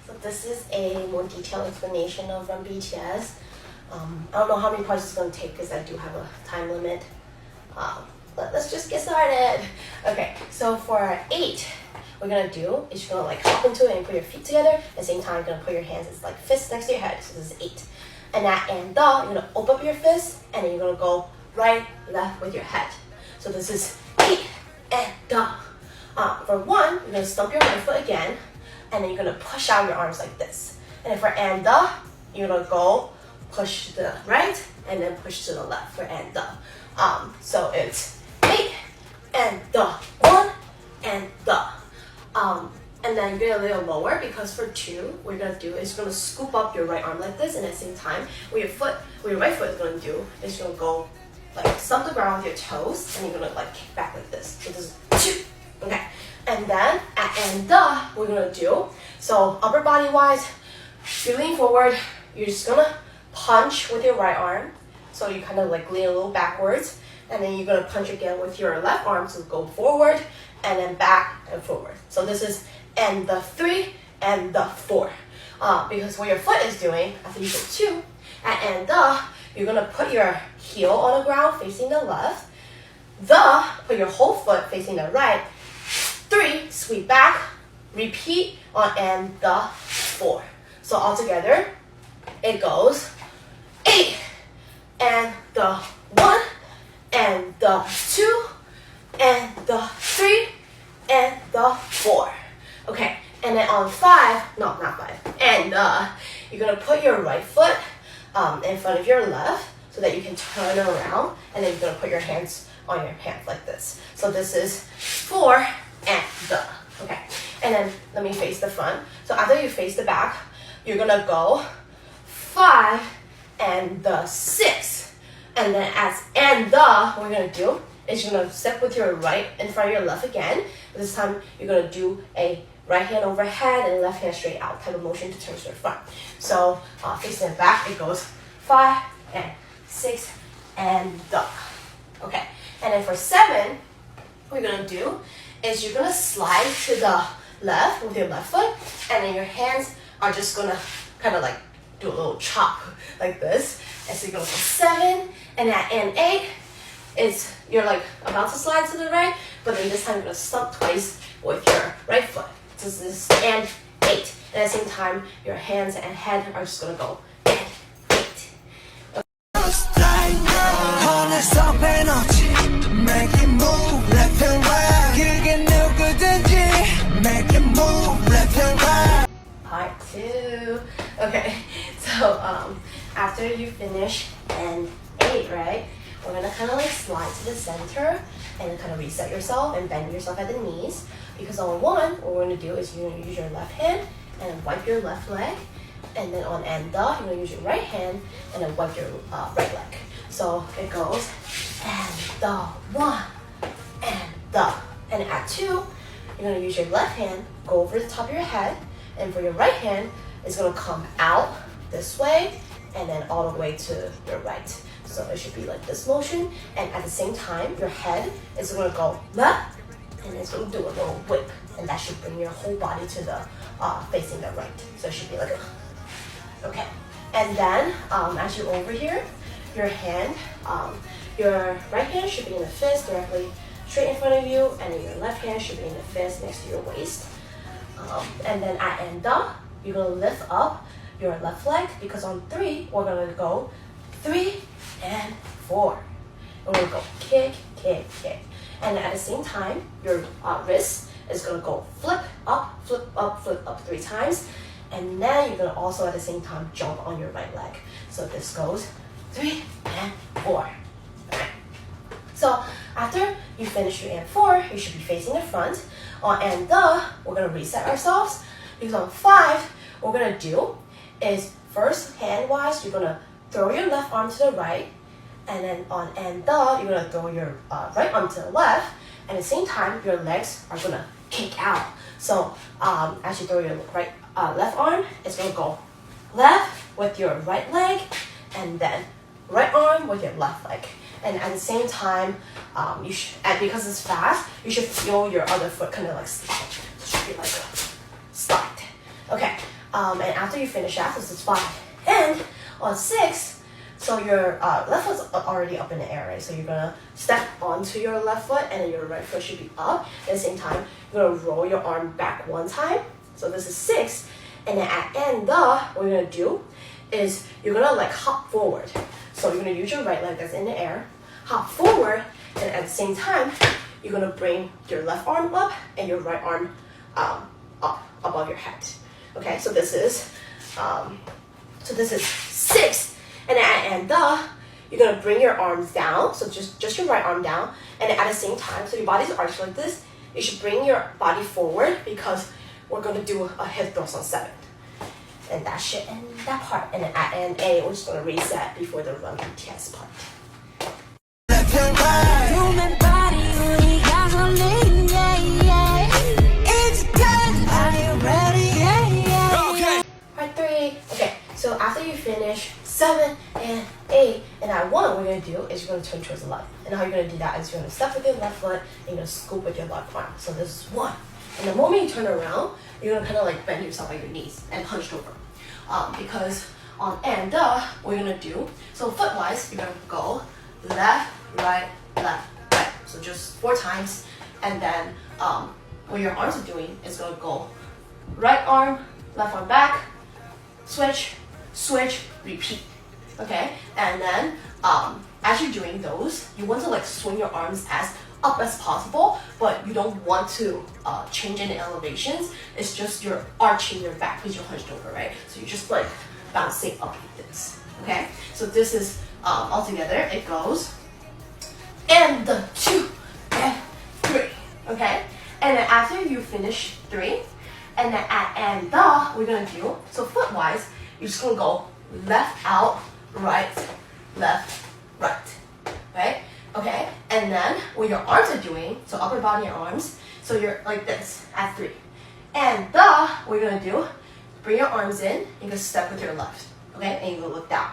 So this is a more detailed explanation of BTS. I don't know how many parts it's going to take because I do have a time limit. But let's just get started. Okay, so for 8, what we're going to do is you're going to like hop into it and put your feet together. At the same time, you're going to put your hands as like fists next to your head. So this is 8. And at and the, you're going to open up your fist and then you're going to go right, left with your head. So this is 8 and the. For 1, you're going to stomp your right foot again and then you're going to push out your arms like this. And then for and the, you're going to go push to the right and then push to the left for and the. So it's 8 and the, 1 and the. And then get a little lower because for 2, what you're gonna do is you're gonna scoop up your right arm like this, and at the same time, what your right foot is gonna do is you're gonna go like stomp the ground with your toes, and you're gonna like kick back like this. So this is 2, okay. And then at and the, what we're gonna do. So upper body wise, you lean forward. You're just gonna punch with your right arm. So you kind of like lean a little backwards, and then you're gonna punch again with your left arm. So go forward and then back and forward. So this is and the 3 and the 4. Because what your foot is doing after you go 2, and the, you're gonna put your heel on the ground facing the left. The, put your whole foot facing the right. 3, sweep back, repeat on and the 4. So all together, it goes 8 and the 1 and the 2 and the 3 and the 4. Okay, and then on 5, no, not 5, and you're gonna put your right foot in front of your left so that you can turn around, and then you're gonna put your hands on your hands like this. So this is 4 and the. Okay, and then let me face the front. So after you face the back, you're gonna go 5 and the 6, and then as and the, what we're gonna do is you're gonna step with your right in front of your left again. This time you're gonna do a right hand overhead and left hand straight out type of motion to turn to the front. So facing the back, it goes 5 and 6 and the. Okay, and then for 7, what you're gonna do is you're gonna slide to the left with your left foot, and then your hands are just gonna kind of like do a little chop like this. And so you're gonna go 7, and at and 8, is you're like about to slide to the right, but then this time you're gonna stomp twice with your right foot. So this is and 8. And at the same time, your hands and head are just gonna go and 8. Part 2. Okay, so after you finish and 8, right? We're gonna kind of like slide to the center and then kind of reset yourself and bend yourself at the knees. Because on 1, what we're gonna do is you're gonna use your left hand and wipe your left leg. And then on and the, you're gonna use your right hand and then wipe your right leg. So it goes and the 1 and the. And at 2, you're gonna use your left hand, go over the top of your head, and for your right hand, it's gonna come out this way and then all the way to your right. So it should be like this motion, and at the same time, your head is gonna go left, and it's gonna do a little whip, and that should bring your whole body to the facing the right. So it should be like okay. And then as you're over here, your right hand should be in the fist directly straight in front of you, and then your left hand should be in the fist next to your waist. And then at and the, you're gonna lift up your left leg because on 3, we're gonna go 3 and 4. And we're gonna go kick, kick, kick. And at the same time, your wrist is gonna go flip up, flip up, flip up 3 times. And then you're gonna also at the same time jump on your right leg. So this goes 3 and 4. Okay. So after you finish 3 and 4, you should be facing the front. On and the, we're gonna reset ourselves. Because on 5, what we're gonna do is first hand-wise, you're gonna throw your left arm to the right, and then on and the, you're gonna throw your right arm to the left, and at the same time, your legs are gonna kick out. So as you throw your left arm, it's gonna go left with your right leg, and then right arm with your left leg. And at the same time, and because it's fast, you should feel your other foot kind of like slide. So it should be like a slide. Okay, And after you finish that, this is 5. And on 6, so your left foot's already up in the air, right? So you're gonna step onto your left foot, and then your right foot should be up. At the same time, you're gonna roll your arm back 1 time. So this is 6. And then at end, what you're gonna do is you're gonna like hop forward. So you're gonna use your right leg that's in the air, hop forward, and at the same time, you're gonna bring your left arm up and your right arm up above your head. Okay, so this is 6. And then at end, you're gonna bring your arms down. So just your right arm down, and then at the same time, so your body's arched like this. You should bring your body forward because we're gonna do a hip thrust on 7. And that should end that part. And then at end A, we're just gonna reset before the run BTS part. Part 3. Okay, so after you finish 7 and 8, and at 1, what we're gonna do is you're gonna turn towards the left. And how you're gonna do that is you're gonna step with your left foot and you're gonna scoop with your left arm. So this is 1. And the moment you turn around, you're gonna kind of like bend yourself at your knees and hunched over. Because on end, what you're gonna do, so foot-wise, you're gonna go left, right, left, right. So just 4 times. And then what your arms are doing is gonna go right arm, left arm back, switch, switch, repeat. Okay? And then as you're doing those, you want to like swing your arms as up as possible, but you don't want to change any elevations. It's just you're arching your back because you're hunched over, right? So you're just like bouncing up like this. Okay? So this is all together. It goes and the 2 and 3. Okay? And then after you finish 3, and then at end we're gonna do, so foot wise, you're just gonna go left out, right, left, right. Right? Okay, and then what your arms are doing, so upper body and arms, so you're like this at 3. And what you're gonna do, bring your arms in, you're gonna step with your left, okay, and you're gonna look down.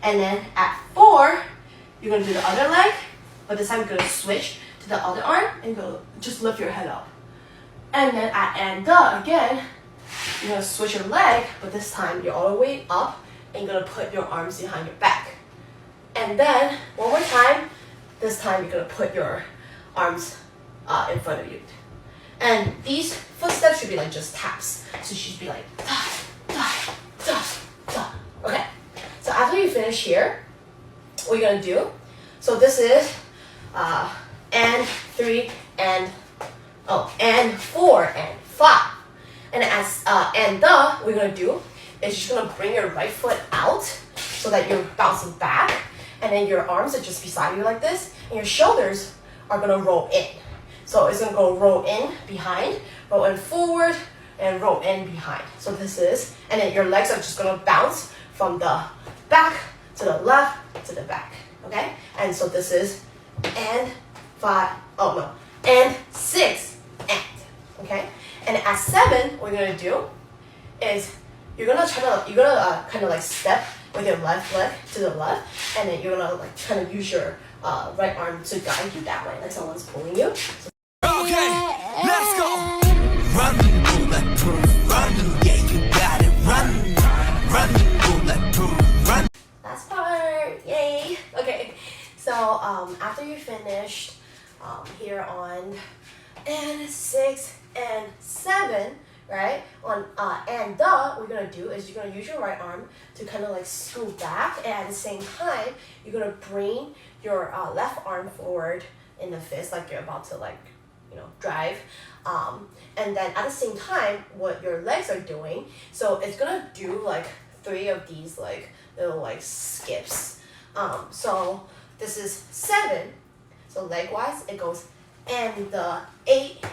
And then at 4, you're gonna do the other leg, but this time you're gonna switch to the other arm and go just lift your head up. And then at end, again, you're gonna switch your leg, but this time you're all the way up and you're gonna put your arms behind your back. And then one more time. This time you're gonna put your arms in front of you. And these footsteps should be like just taps. So you should be like da, da, da, da. Okay. So after you finish here, what you're gonna do, so this is and 3 and 4 and 5. And as what you're gonna do is you're gonna bring your right foot out so that you're bouncing back. And then your arms are just beside you like this, and your shoulders are gonna roll in. So it's gonna go roll in behind, roll in forward, and roll in behind. So this is, and then your legs are just gonna bounce from the back to the left to the back. Okay? And so this is and 6 and. Okay? And at 7, what you're gonna do is you're gonna kind of like step with your left leg to the left, and then you're gonna like kind of use your right arm to guide you that way, like someone's pulling you. So okay, let's go. Run, bulletproof, run, yeah, you got it. Run, bulletproof, run. last part, yay! Okay, so after you finished here on and 6 and 7. Right? On and what we're gonna do is you're gonna use your right arm to kind of like scoot back, and at the same time you're gonna bring your left arm forward in the fist, like you're about to like drive. And then at the same time, what your legs are doing, so it's gonna do like 3 of these like little like skips. So this is 7. So leg wise, it goes and the 8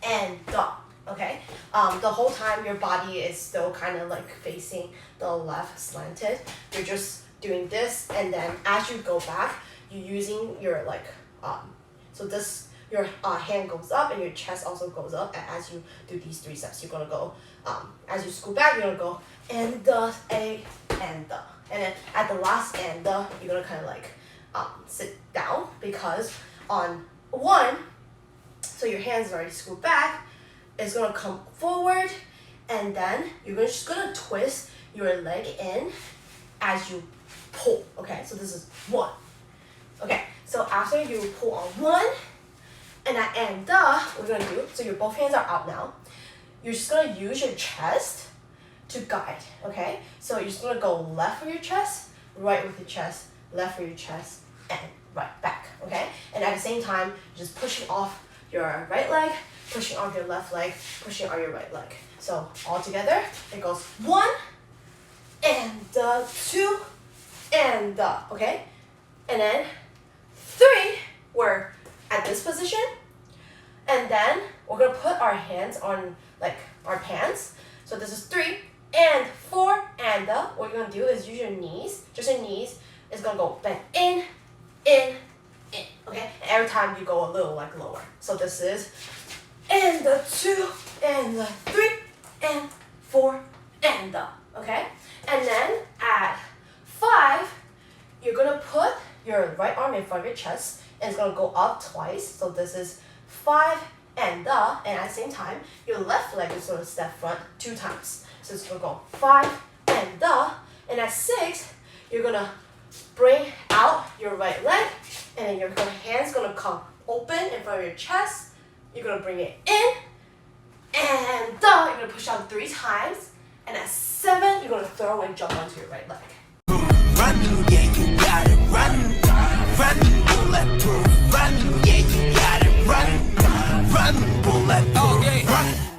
and the. Okay, the whole time your body is still kind of like facing the left slanted. You're just doing this, and then as you go back, you're using your like so this your hand goes up and your chest also goes up. And as you do these 3 steps, you're gonna go as you scoot back, you're gonna go and the a and the, and then at the last and the, you're gonna kind of like sit down, because on 1, so your hands already scoot back. It's gonna come forward, and then you're just gonna twist your leg in as you pull. Okay, so this is 1. Okay, so after you pull on 1, and we're gonna do, so your both hands are out now. You're just gonna use your chest to guide, okay? So you're just gonna go left with your chest, right with your chest, left with your chest, and right back, okay? And at the same time, you're just pushing off your right leg, pushing off your left leg, pushing on your right leg. So all together, it goes 1, and 2, and okay? And then 3, we're at this position, and then we're gonna put our hands on like our pants. So this is 3 and 4, and what you're gonna do is use your knees, just your knees. It's gonna go bend in, okay? And every time you go a little like lower. So this is and 2 and 3 and 4 and okay? And then at 5, you're gonna put your right arm in front of your chest, and it's gonna go up twice. So this is 5 and at the same time, your left leg is gonna step front 2 times. So it's gonna go 5 and at 6, you're gonna bring out your right leg, and then your hand's gonna come open in front of your chest. You're gonna bring it in, and you're gonna push out 3 times, and at 7, you're gonna throw and jump onto your right leg. Run, yeah, you got it. Run, bulletproof. Run, yeah, you got it. Run, bulletproof. Run.